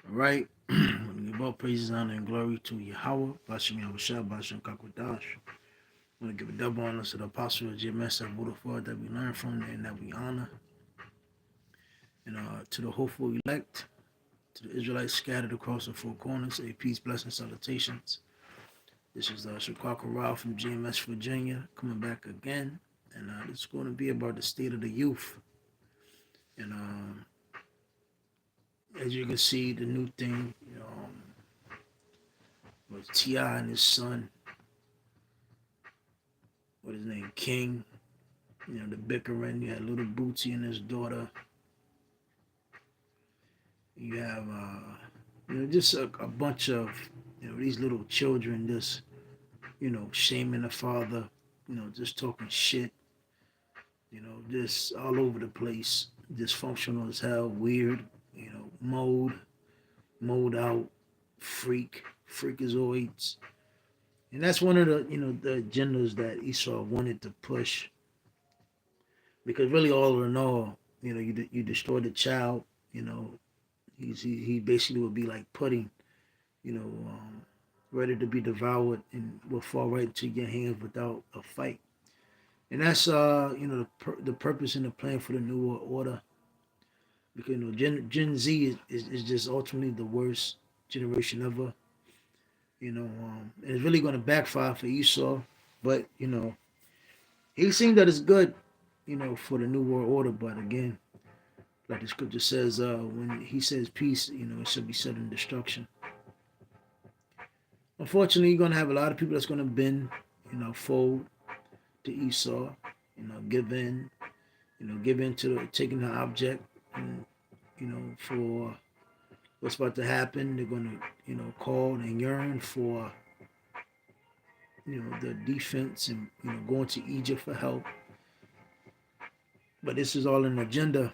All right. We give all praises, honor, and glory to Yahweh, Bashem Yahushua, Bashem Kakwadash. I want to give a double honor to the apostle of GMS and Buddha that we learn from and that we honor. And to the hopeful elect, to the Israelites scattered across the four corners, a peace, blessings, salutations. This is Shaquaka Rao from GMS, Virginia, coming back again. And it's going to be about the state of the youth. And as you can see, the new thing, was T.I. and his son, what his name, King. The bickering. You had little Bootsy and his daughter. You have, just a bunch of, these little children just, shaming the father, just talking shit, just all over the place, dysfunctional as hell, weird, mode out, freakazoids. And that's one of the agendas that Esau wanted to push. Because really all in all, you destroy the child, he basically would be like pudding, you know, um, ready to be devoured and will fall right into your hands without a fight. And that's the purpose and the plan for the new world order. Because Gen Z is just ultimately the worst generation ever. And it's really going to backfire for Esau. But he seemed that it's good, for the new world order. But again, like the scripture says, when he says peace, it should be said in destruction. Unfortunately, you're gonna have a lot of people that's gonna bend, fold to Esau, give in to taking the object, and for what's about to happen. They're gonna, call and yearn for, the defense and going to Egypt for help. But this is all an agenda,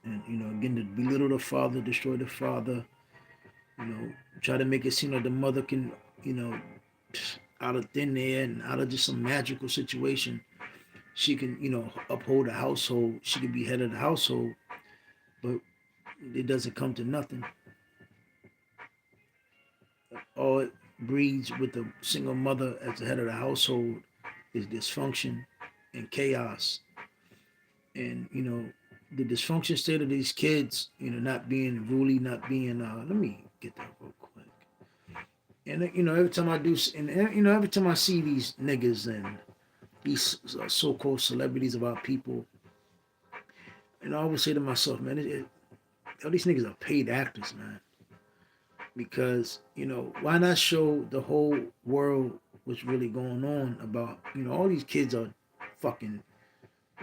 and again to belittle the father, destroy the father, you know, try to make it seem like the mother can, you know, out of thin air and out of just some magical situation, she can, uphold a household. She can be head of the household, but it doesn't come to nothing. All it breeds with the single mother as the head of the household is dysfunction and chaos. And, the dysfunction state of these kids, not being ruly, not being, let me get that real quick. And, every time I do, and, every time I see these niggas and these so-called celebrities of our people, and I always say to myself, man, all these niggas are paid actors, man. Because, why not show the whole world what's really going on about, all these kids are fucking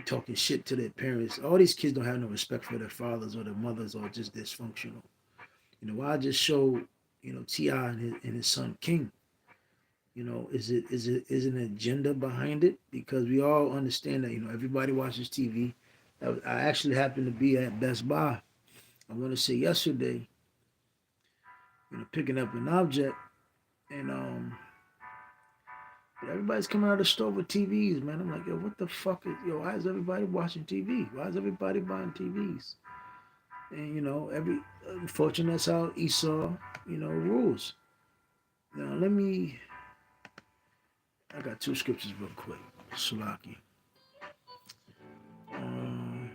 talking shit to their parents. All these kids don't have no respect for their fathers or their mothers or just dysfunctional. Why just show, T.I. and his son King? Is an agenda behind it? Because we all understand that, everybody watches TV. I actually happened to be at Best Buy. I want to say yesterday, picking up an object, and everybody's coming out of the store with TVs, man. I'm like, yo, what the fuck why is everybody watching TV? Why is everybody buying TVs? And every unfortunately that's how Esau, rules. Now I got two scriptures real quick. Sulaki. Um,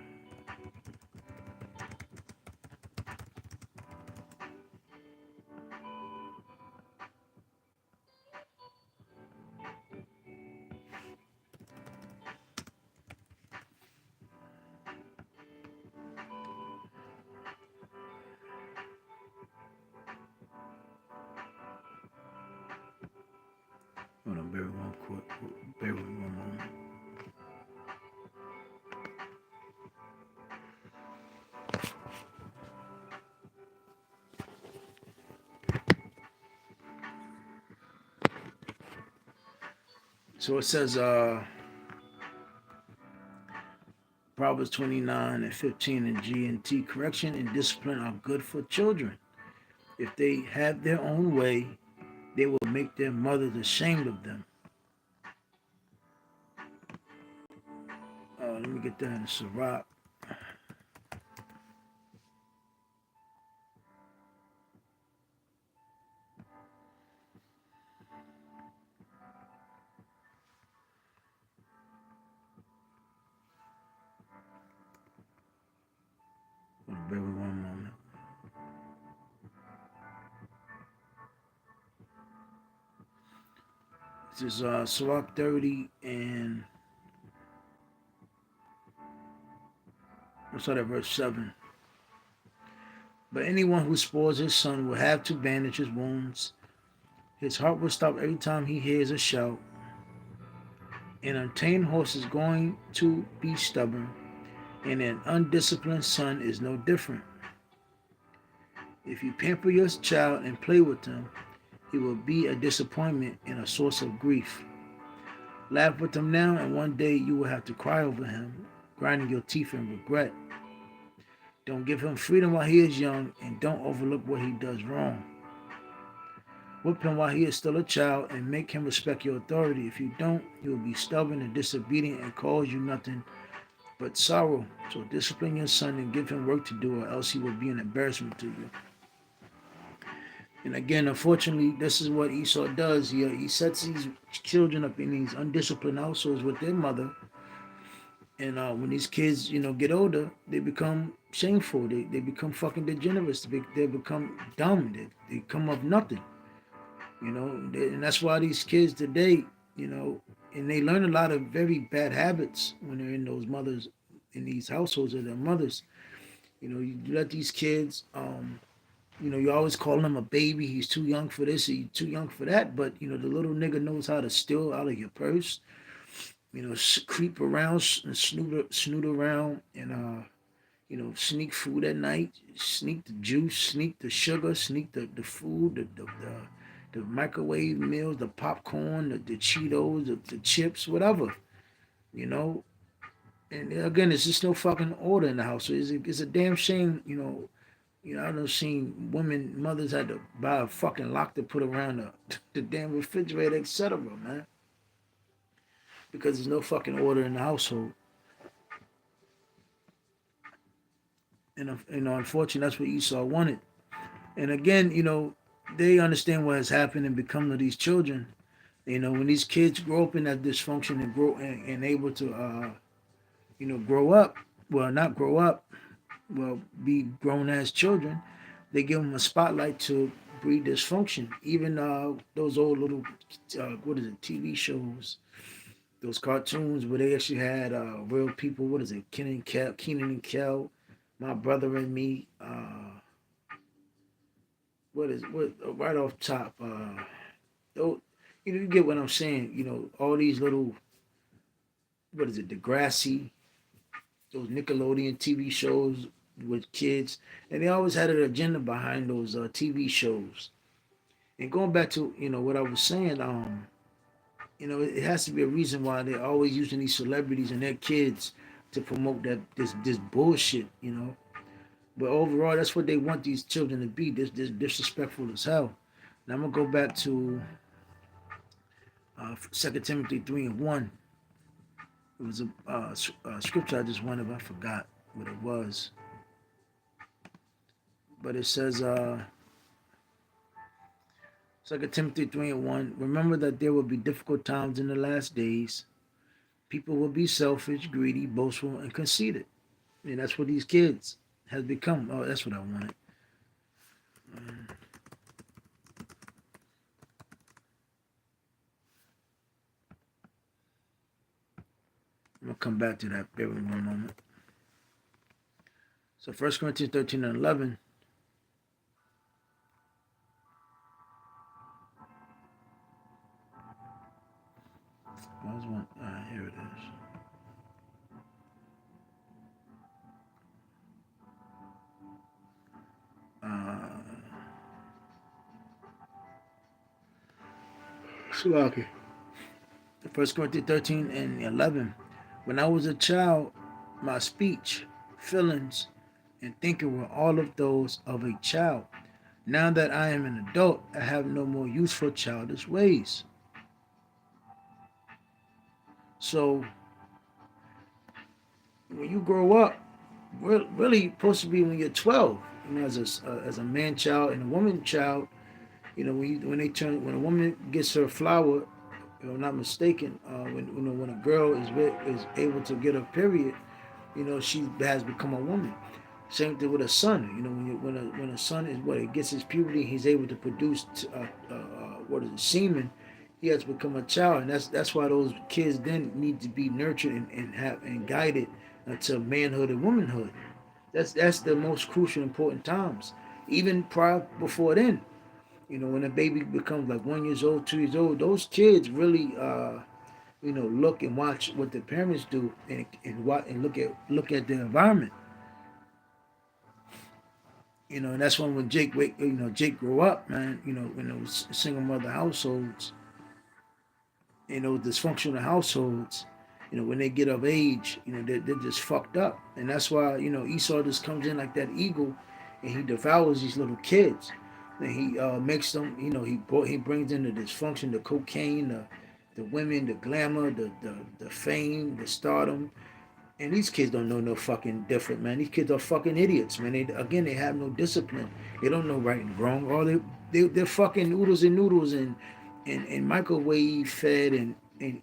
Hold on, bear with me one moment. So it says Proverbs 29 and 15 in G&T, correction and discipline are good for children. If they have their own way, they will make their mothers ashamed of them. Let me get that in Sirach. This is Sirach 30 and let's start at verse 7. But anyone who spoils his son will have to bandage his wounds. His heart will stop every time he hears a shout. An untamed horse is going to be stubborn, and an undisciplined son is no different. If you pamper your child and play with him, he will be a disappointment and a source of grief. Laugh with him now, and one day you will have to cry over him, grinding your teeth in regret. Don't give him freedom while he is young, and don't overlook what he does wrong. Whip him while he is still a child, and make him respect your authority. If you don't, he will be stubborn and disobedient and cause you nothing but sorrow. So discipline your son and give him work to do, or else he will be an embarrassment to you. And again, unfortunately, this is what Esau does. He sets these children up in these undisciplined households with their mother. And when these kids, get older, they become shameful. They become fucking degenerates. They become dumb. They come of nothing. And that's why these kids today, and they learn a lot of very bad habits when they're in those mothers, in these households of their mothers. You let these kids, you always call him a baby. He's too young for this. He's too young for that. But the little nigga knows how to steal out of your purse. Creep around and snoot around, and sneak food at night, sneak the juice, sneak the sugar, sneak the food, the microwave meals, the popcorn, the Cheetos, the chips, whatever. You know. And again, there's just no fucking order in the house. So it's a damn shame, I done seen mothers had to buy a fucking lock to put around the damn refrigerator, etc., man. Because there's no fucking order in the household. And unfortunately, that's what Esau wanted. And again, they understand what has happened and become to these children. When these kids grow up in that dysfunction and grow and able to, grow up, well, not grow up, well, be grown as children, they give them a spotlight to breed dysfunction. Even those old little, TV shows, those cartoons where they actually had real people. What is it? Keenan and Kel, My Brother and Me. What right off top? You get what I'm saying. All these little, what is it? Degrassi, those Nickelodeon TV shows with kids, and they always had an agenda behind those TV shows. And going back to what I was saying, it has to be a reason why they're always using these celebrities and their kids to promote this bullshit. But overall, that's what they want these children to be. This disrespectful as hell. Now I'm gonna go back to 2 Timothy 3:1. It was a scripture I just wanted, but I forgot what it was. But it says 2 Timothy 3:1. Remember that there will be difficult times in the last days. People will be selfish, greedy, boastful, and conceited. And that's what these kids has become. Oh, that's what I wanted. I'm going to come back to that. Bear with me one moment. So 1 Corinthians 13:11. Here it is. Slocky. 1 Corinthians 13:11. When I was a child, my speech, feelings, and thinking were all of those of a child. Now that I am an adult, I have no more use for childish ways. So when you grow up, really supposed to be when you're 12, as a man child and a woman child. When a woman gets her flower, if I'm not mistaken, when a girl is able to get her period, she has become a woman. Same thing with a son. When a son is it gets his puberty, he's able to produce semen, He has become a child, and that's why those kids then need to be nurtured and guided to manhood and womanhood. That's the most crucial, important times. Even prior before then, when a baby becomes like 1 years old, 2 years old, those kids really look and watch what the parents do and look at the environment. And that's when Jake grew up, man. In those single mother households, dysfunctional households, when they get of age, they're just fucked up. And that's why, Esau just comes in like that eagle and he devours these little kids. And he makes them, he brings in the dysfunction, the cocaine, the women, the glamour, the fame, the stardom. And these kids don't know no fucking different, man. These kids are fucking idiots, man. They have no discipline. They don't know right and wrong. All they're fucking oodles and noodles and microwave fed and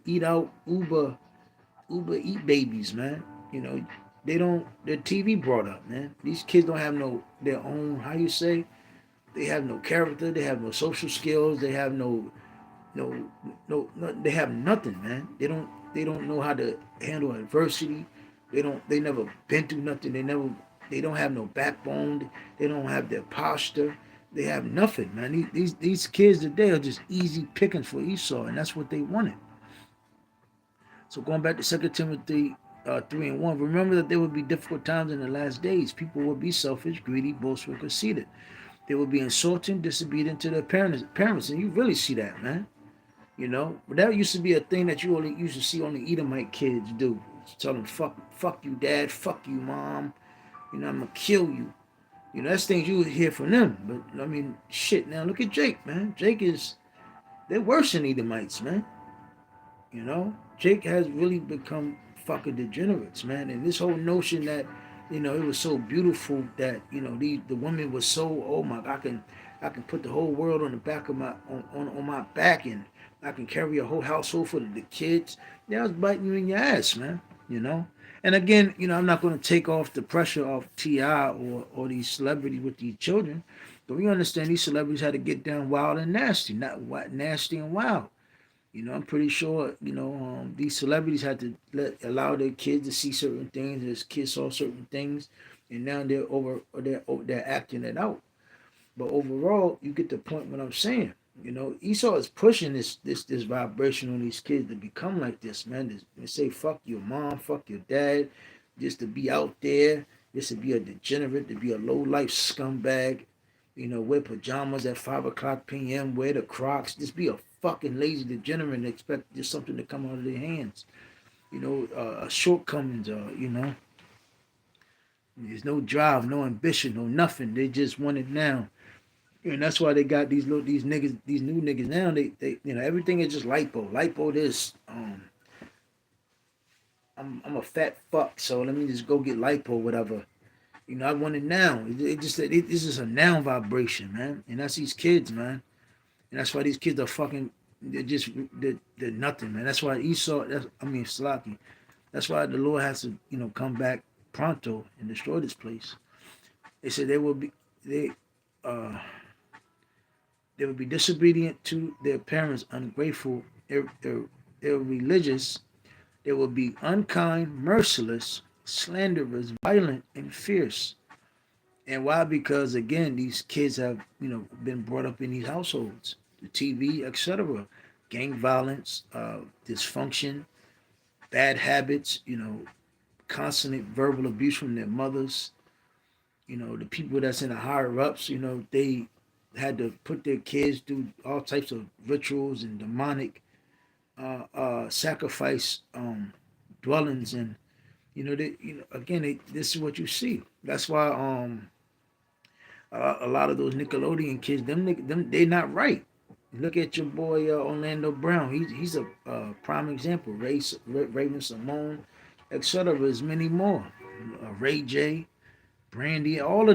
eat out Uber eat babies, man. You know, they don't. Their TV brought up, man. These kids don't have no their own. How you say? They have no character. They have no social skills. They have no. They have nothing, man. They don't know how to handle adversity. They never been through nothing. They don't have no backbone. They don't have their posture. They have nothing, man. These kids today are just easy pickings for Esau, and that's what they wanted. So going back to Second Timothy 3:1, remember that there will be difficult times in the last days. People will be selfish, greedy, boastful, conceited. They will be insulting, disobedient to their parents, and you really see that, man. But that used to be a thing that you only used to see only Edomite kids do. Tell them fuck you, dad, fuck you, mom. I'm gonna kill you. That's things you would hear from them. But I mean, shit. Now look at Jake, man. They're worse than Edomites, man. Jake has really become fucking degenerates, man. And this whole notion that it was so beautiful that the woman was so, oh my, I can put the whole world on the back of on my back, and I can carry a whole household for the kids. That was biting you in your ass, man. You know. And again, I'm not going to take off the pressure of Ti or these celebrities with these children, but we understand these celebrities had to get down wild and nasty, not nasty and wild. I'm pretty sure, these celebrities had to allow their kids to see certain things. Their kids saw certain things, and now they're acting it out. But overall, you get the point what I'm saying. Esau is pushing this vibration on these kids to become like this, man. They say fuck your mom, fuck your dad, just to be out there, just to be a degenerate, to be a low life scumbag. Wear pajamas at 5 o'clock p.m., wear the Crocs, just be a fucking lazy degenerate and expect just something to come out of their hands. Shortcomings, there's no drive, no ambition, no nothing. They just want it now. And that's why they got these niggas, these new niggas now. They everything is just lipo. Lipo this. I'm a fat fuck, so let me just go get lipo, whatever. I want it now. This is a now vibration, man. And that's these kids, man. And that's why these kids are fucking. They're nothing, man. That's why Esau. Slaki. That's why the Lord has to come back pronto and destroy this place. They said uh they will be disobedient to their parents, ungrateful, irreligious. They will be unkind, merciless, slanderous, violent, and fierce. And why? Because again, these kids have been brought up in these households, the TV, etc. Gang violence, dysfunction, bad habits, constant verbal abuse from their mothers. The people that's in the higher ups, they had to put their kids through all types of rituals and demonic sacrifice dwellings, and this is what you see. That's why a lot of those Nickelodeon kids, them they not right. Look at your boy Orlando Brown. He's a prime example. Raven Simone, etc. There's many more. Ray J, Brandy, all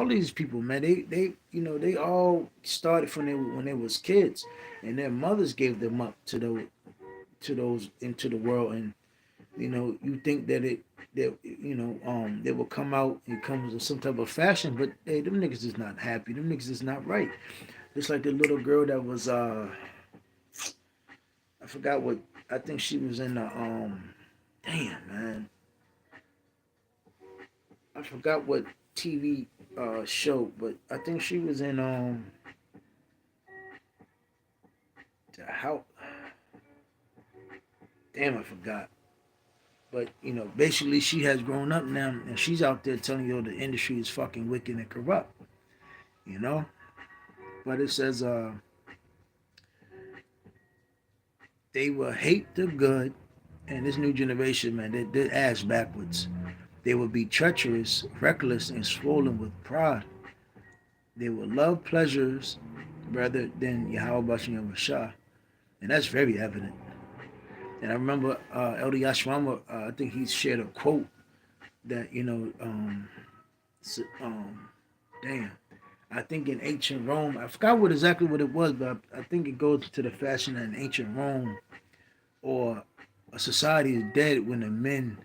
these people, man. They all started from when they was kids, and their mothers gave them up to those into the world, and you think they will come out and come with some type of fashion, but hey, them niggas is not happy. Them niggas is not right. Just like the little girl that was I forgot what. I think she was in the damn man. I forgot what TV show, but I think she was in the how. Damn, I forgot. But basically, she has grown up now, and she's out there telling you the industry is fucking wicked and corrupt. You know, but it says they will hate the good, and this new generation, man, they're ass backwards. They will be treacherous, reckless, and swollen with pride. They will love pleasures rather than Yahweh Bashem Shah. And that's very evident. And I remember Elder Yashwama, I think he shared a quote that, um, damn, I think in ancient Rome, I forgot exactly what it was, but I think it goes to the fashion that in ancient Rome or a society is dead when the men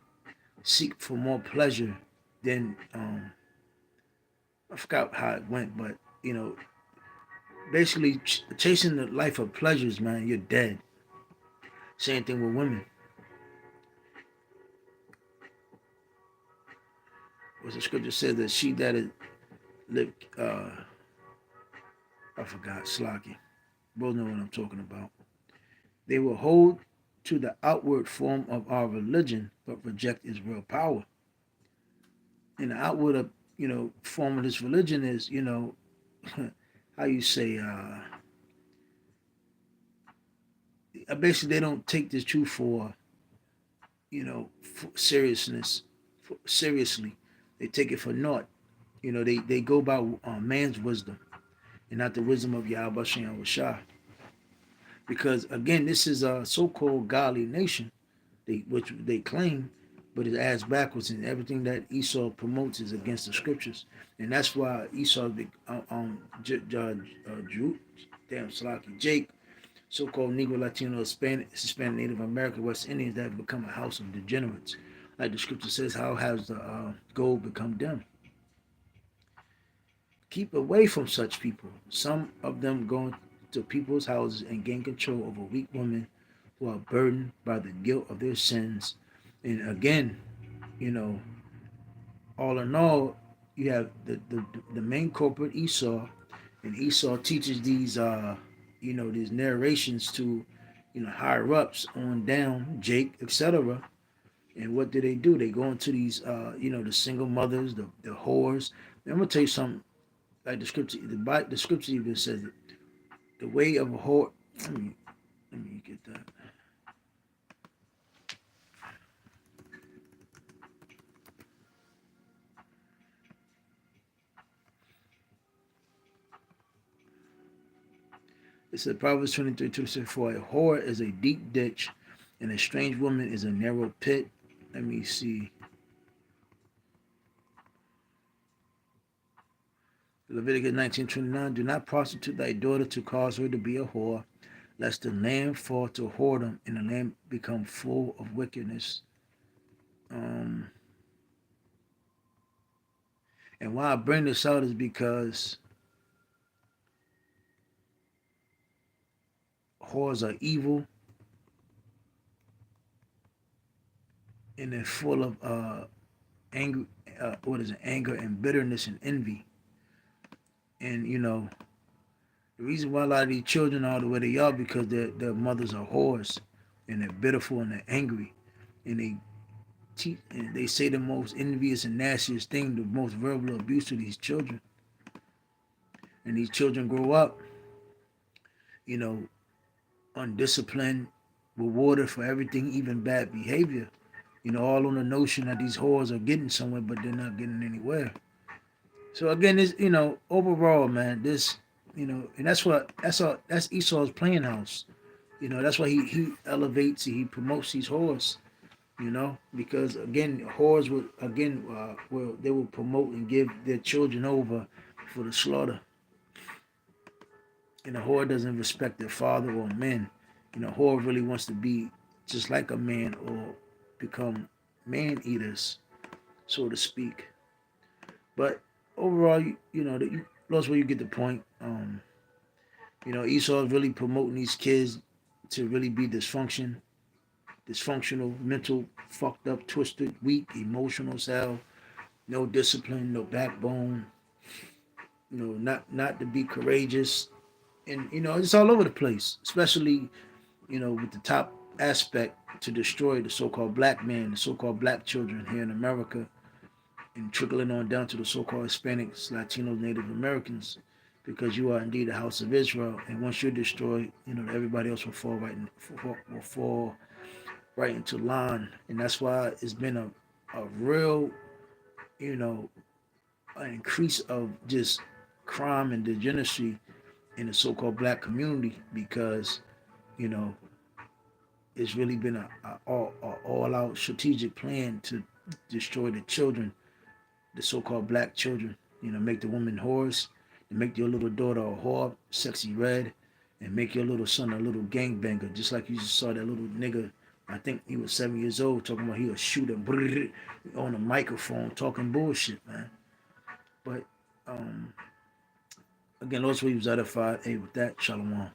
seek for more pleasure than, I forgot how it went, but, basically chasing the life of pleasures, man, you're dead. Same thing with women. What the scripture says that she that is lived, I forgot, Slocky. Both know what I'm talking about. They will hold to the outward form of our religion, but reject its real power. And the outward of, form of this religion is, how you say, basically they don't take this truth for, for seriousness, seriously. They take it for naught. They go by man's wisdom and not the wisdom of Yahweh Shem Shah. Because again, this is a so-called godly nation, which they claim, but it's ass backwards, and everything that Esau promotes is against the scriptures, and that's why Esau, damn Slaki, Jake, so-called Negro, Latino, Hispanic, Native American, West Indians that have become a house of degenerates. Like the scripture says, how has the gold become dim? Keep away from such people. Some of them go to people's houses and gain control over weak women who are burdened by the guilt of their sins. And again, you know, all in all, you have the main culprit Esau, and Esau teaches these these narrations to higher ups on down, Jake, etc. And what do? They go into these the single mothers, the whores. And I'm gonna tell you something. Like the scripture even says it. The way of a whore. Let me get that. It said Proverbs 23:26, for a whore is a deep ditch, and a strange woman is a narrow pit. Let me see. Leviticus 19:29, do not prostitute thy daughter to cause her to be a whore, lest the land fall to whoredom and the land become full of wickedness. Um, and why I bring this out is because whores are evil and they're full of anger. Anger and bitterness and envy. And the reason why a lot of these children are the way they are because their mothers are whores, and they're bitter and they're angry, and they say the most envious and nastiest thing, the most verbal abuse to these children, and these children grow up, you know, undisciplined, rewarded for everything, even bad behavior. All on the notion that these whores are getting somewhere, but they're not getting anywhere. So again, this overall, man, this and that's Esau's playing house. That's why he elevates, he promotes these whores. Because again, whores will promote and give their children over for the slaughter. And a whore doesn't respect their father or men. Whore really wants to be just like a man or become man eaters, so to speak. But overall, you lost where you get the point. Esau is really promoting these kids to really be dysfunctional, mental, fucked up, twisted, weak, emotional as hell, no discipline, no backbone, not to be courageous. And it's all over the place, especially with the top aspect to destroy the so-called black man, the so-called black children here in America, and trickling on down to the so-called Hispanics, Latinos, Native Americans, because you are indeed the house of Israel. And once you're destroyed, everybody else will fall will fall right into line. And that's why it's been a real, you know, an increase of just crime and degeneracy in the so-called black community, because you know it's really been a all-out strategic plan to destroy the children, the so-called black children. Make the woman whores, and make your little daughter a whore, sexy red, and make your little son a little gangbanger, just like you just saw that little nigga. I think he was 7 years old talking about he'll shoot him on a microphone talking bullshit, man. But again, those we was edified. Hey, with that, shalom.